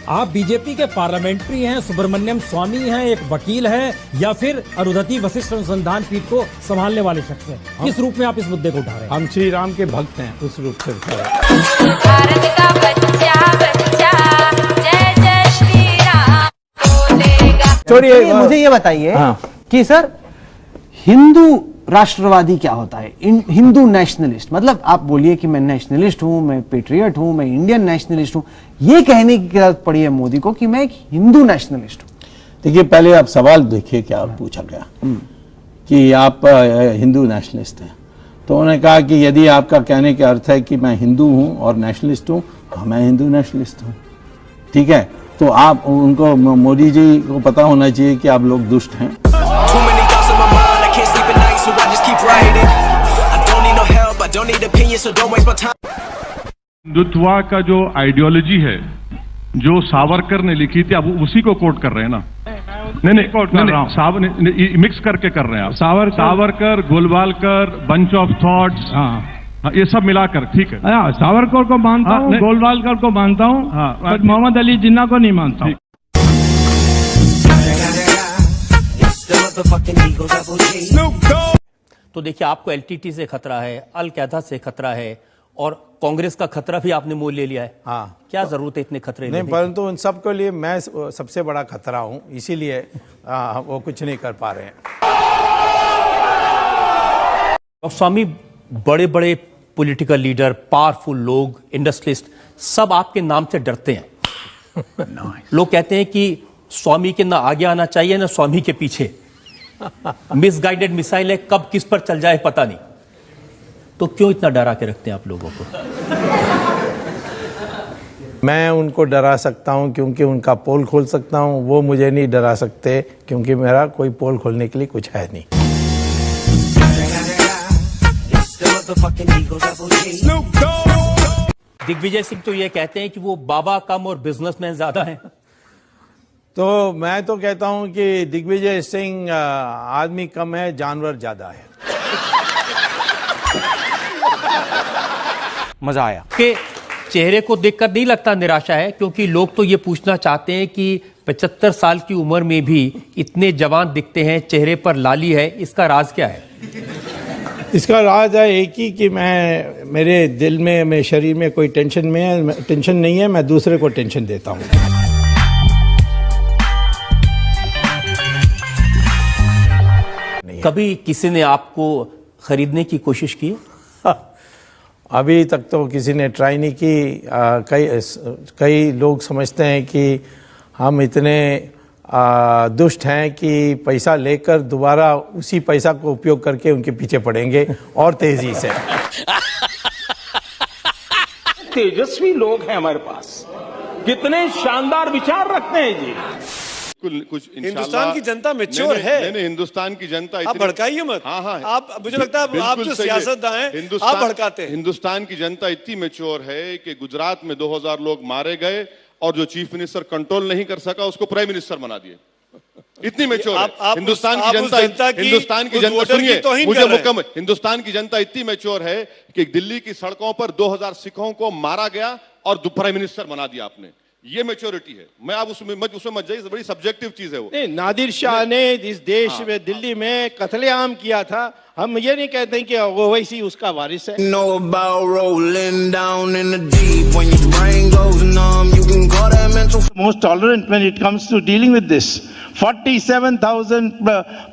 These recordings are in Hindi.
आप बीजेपी के पार्लियामेंट्री हैं, सुब्रमण्यम स्वामी हैं, एक वकील हैं, या फिर अरुंधति वशिष्ठ अनुसंधान पीठ को संभालने वाले शख्स हैं? किस रूप में आप इस मुद्दे को उठा रहे हैं? हम श्री राम के भक्त हैं, उस रूप से उठा रहे हैं। भारत का बच्चा बच्चा जय जय श्री राम बोलेगा। छोड़िए, मुझे ये बताइए कि सर हिंदू राष्ट्रवादी क्या होता है? हिंदू नेशनलिस्ट मतलब आप बोलिए कि मैं नेशनलिस्ट हूं, मैं पेट्रियट हूं, मैं इंडियन नेशनलिस्ट हूं, ये कहने की जरूरत पड़ी है मोदी को कि मैं एक हिंदू नेशनलिस्ट हूं। देखिए, पहले आप सवाल देखिए क्या पूछा गया कि आप हिंदू नेशनलिस्ट हैं, तो उन्होंने कहा कि यदि आपका कहने का अर्थ है कि मैं हिंदू हूं और नेशनलिस्ट हूं, हाँ मैं हिंदू नेशनलिस्ट हूं, ठीक है। तो आप उनको, मोदी जी को पता होना चाहिए कि आप लोग दुष्ट हैं। हिंदुत्व का जो आइडियोलॉजी है जो सावरकर ने लिखी थी, अब उसी को कोट कर रहे हैं ना? नहीं कोट कर रहा हूं, मिक्स करके कर रहे हैं आप। Savarkar, Golwalkar, bunch of thoughts, ये सब मिलाकर, ठीक है। सावरकर को मानता हूँ, गोलवालकर को मानता हूँ, बट मोहम्मद अली जिन्ना को नहीं मानता हूँ। तो देखिए, आपको एलटीटी से खतरा है, अल कायदा से खतरा है, और कांग्रेस का खतरा भी आपने मोल ले लिया है। हाँ, क्या जरूरत है इतने खतरे नहीं, परंतु उन सब के लिए मैं सबसे बड़ा खतरा हूं, इसीलिए वो कुछ नहीं कर पा रहे हैं। और स्वामी, बड़े बड़े पॉलिटिकल लीडर, पावरफुल लोग, इंडस्ट्रियलिस्ट, सब आपके नाम से डरते हैं। लोग कहते हैं कि स्वामी के ना आगे आना चाहिए ना स्वामी के पीछे। मिसगाइडेड मिसाइल है, कब किस पर चल जाए पता नहीं। तो क्यों इतना डरा के रखते हैं आप लोगों को? मैं उनको डरा सकता हूं क्योंकि उनका पोल खोल सकता हूं, वो मुझे नहीं डरा सकते क्योंकि मेरा कोई पोल खोलने के लिए कुछ है नहीं। दिग्विजय सिंह तो ये कहते हैं कि वो बाबा कम और बिजनेसमैन ज्यादा हैं। तो मैं तो कहता हूं कि दिग्विजय सिंह आदमी कम है, जानवर ज्यादा है। मजा आया के चेहरे को देखकर नहीं लगता निराशा है? क्योंकि लोग तो ये पूछना चाहते हैं कि 75 साल की उम्र में भी इतने जवान दिखते हैं, चेहरे पर लाली है, इसका राज क्या है? इसका राज है एक ही कि मेरे दिल में, मेरे शरीर में कोई टेंशन नहीं है, मैं दूसरे को टेंशन देता हूं। कभी किसी ने आपको खरीदने की कोशिश की? अभी तक तो किसी ने ट्राई नहीं की। कई लोग समझते हैं कि हम इतने दुष्ट हैं कि पैसा लेकर दोबारा उसी पैसा को उपयोग करके उनके पीछे पड़ेंगे और तेजी से। तेजस्वी लोग हैं हमारे पास, कितने शानदार विचार रखते हैं जी। कुछ हिंदुस्तान की जनता मैच्योर है। नहीं, हिंदुस्तान की जनता आप भड़काइए मत। हाँ, आप, मुझे लगता है आप जो सियासतदान हैं, आप भड़काते हैं। हिंदुस्तान की जनता इतनी मैच्योर है कि गुजरात में 2000 लोग मारे गए और जो चीफ मिनिस्टर कंट्रोल नहीं कर सका उसको प्राइम मिनिस्टर बना दिए। इतनी मैच्योर है हिंदुस्तान की जनता। हिंदुस्तान की जनता, सुनिए मुझे मुकम्मल, हिंदुस्तान की जनता इतनी मैच्योर है कि दिल्ली की सड़कों पर 2000 सिखों को मारा गया और प्राइम मिनिस्टर बना दिया आपने। ये मैच्योरिटी है। मैं आप उसमें मत जाइए, बड़ी सब्जेक्टिव चीज है वो। नहीं, नादिर शाह ने इस देश में, दिल्ली में कत्लेआम किया था। हम ये नहीं कहते कि वो वैसी उसका वारिस है। Most tolerant when it comes to dealing with this. 47,000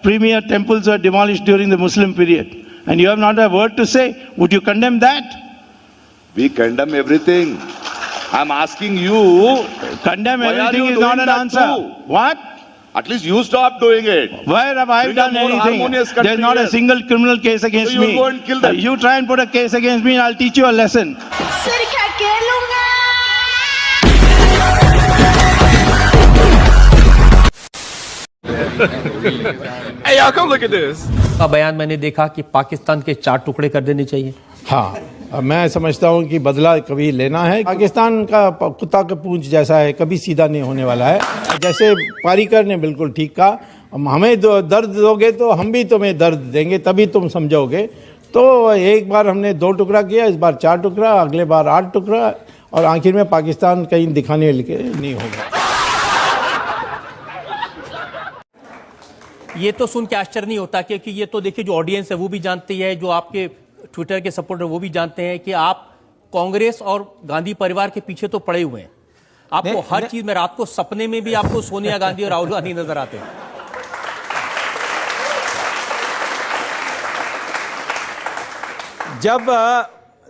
premier temples were demolished during the Muslim period, and you have not a word to say. Would you condemn that? We condemn everything. I'm asking you. Condemn everything is not an answer. What? At least you stop doing it. Where have I done anything? There's not a single criminal case against me. So you go and kill them. You try and put a case against me and I'll teach you a lesson. Hey, y'all, come look at this. का बयान मैंने देखा कि पाकिस्तान के 4 टुकड़े कर देने चाहिए। हाँ, मैं समझता हूं कि बदला कभी लेना है। पाकिस्तान का कुत्ता का पूंछ जैसा है, कभी सीधा नहीं होने वाला है। जैसे पारीकर ने बिल्कुल ठीक कहा, हमें दर्द दोगे तो हम भी तुम्हें दर्द देंगे, तभी तुम समझोगे। तो एक बार हमने 2 टुकड़ा किया, इस बार 4 टुकड़ा, अगले बार 8 टुकड़ा, और आखिर में पाकिस्तान कहीं दिखाने के नहीं होगा। ये तो सुन के आश्चर्य नहीं होता, क्योंकि ये तो देखिए जो ऑडियंस है वो भी जानती है, जो आपके ट्विटर के सपोर्टर वो भी जानते हैं कि आप कांग्रेस और गांधी परिवार के पीछे तो पड़े हुए हैं। आपको हर चीज में, रात को सपने में भी आपको सोनिया गांधी और राहुल गांधी नजर आते हैं।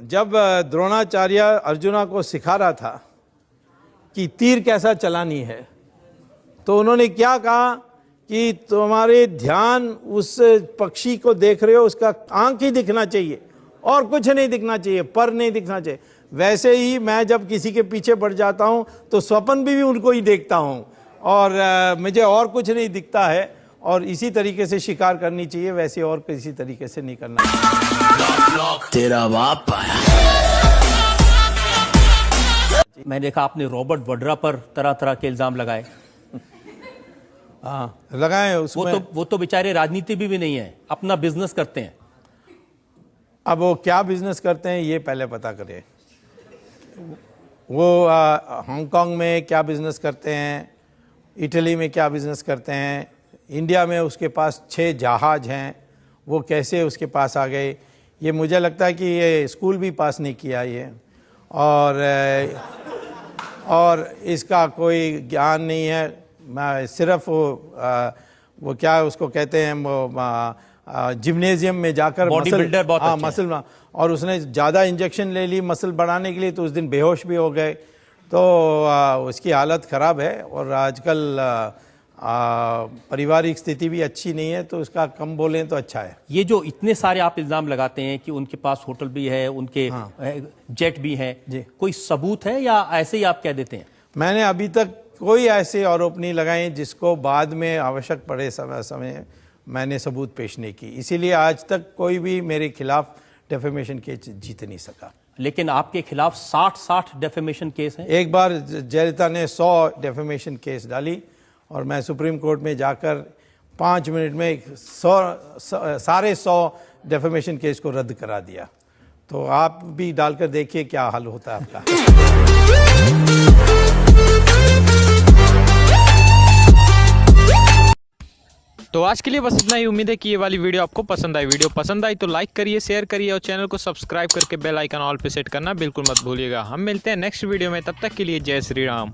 जब द्रोणाचार्य अर्जुना को सिखा रहा था कि तीर कैसा चलानी है, तो उन्होंने क्या कहा कि तुम्हारे ध्यान उस पक्षी को देख रहे हो, उसका आंख ही दिखना चाहिए और कुछ नहीं दिखना चाहिए, पर नहीं दिखना चाहिए। वैसे ही मैं जब किसी के पीछे पड़ जाता हूं तो स्वप्न भी उनको ही देखता हूं और मुझे और कुछ नहीं दिखता है, और इसी तरीके से शिकार करनी चाहिए, वैसे और किसी तरीके से नहीं करना चाहिए। तेरा बाप आया। मैंने देखा आपने रॉबर्ट वड्रा पर तरह तरह के इल्जाम लगाए। हाँ, लगाए उसमें। वो तो बेचारे राजनीति भी नहीं है, अपना बिजनेस करते हैं। अब वो क्या बिजनेस करते हैं ये पहले पता करें। वो हांगकांग में क्या बिजनेस करते हैं, इटली में क्या बिजनेस करते हैं, इंडिया में उसके पास 6 जहाज हैं, वो कैसे उसके पास आ गए, ये मुझे लगता है कि ये स्कूल भी पास नहीं किया ये, और इसका कोई ज्ञान नहीं है। मैं सिर्फ वो क्या उसको कहते हैं, वो जिम्नेजियम में जाकर बॉडी बिल्डर बहुत अच्छा है। मसल, और उसने ज़्यादा इंजेक्शन ले ली मसल बढ़ाने के लिए, तो उस दिन बेहोश भी हो गए, तो उसकी हालत ख़राब है। और आजकल पारिवारिक स्थिति भी अच्छी नहीं है, तो उसका कम बोलें तो अच्छा है। ये जो इतने सारे आप इल्जाम लगाते हैं कि उनके पास होटल भी है, उनके जेट भी है, कोई सबूत है या ऐसे ही आप कह देते हैं? मैंने अभी तक कोई ऐसे आरोप नहीं लगाए जिसको बाद में आवश्यक पड़े समय मैंने सबूत पेश नहीं की, इसीलिए आज तक कोई भी मेरे खिलाफ डेफेमेशन केस जीत नहीं सका। लेकिन आपके खिलाफ 60 डेफेमेशन केस हैं। एक बार जयललिता ने 100 डेफेमेशन केस डाली और मैं सुप्रीम कोर्ट में जाकर 5 मिनट में सारे 100 डेफेमेशन केस को रद्द करा दिया। तो आप भी डालकर देखिए क्या हाल होता है आपका। तो आज के लिए बस इतना ही। उम्मीद है कि ये वाली वीडियो आपको पसंद आई। वीडियो पसंद आई तो लाइक करिए, शेयर करिए और चैनल को सब्सक्राइब करके बेल आइकन ऑल पे सेट करना बिल्कुल मत भूलिएगा। हम मिलते हैं नेक्स्ट वीडियो में, तब तक के लिए जय श्री राम।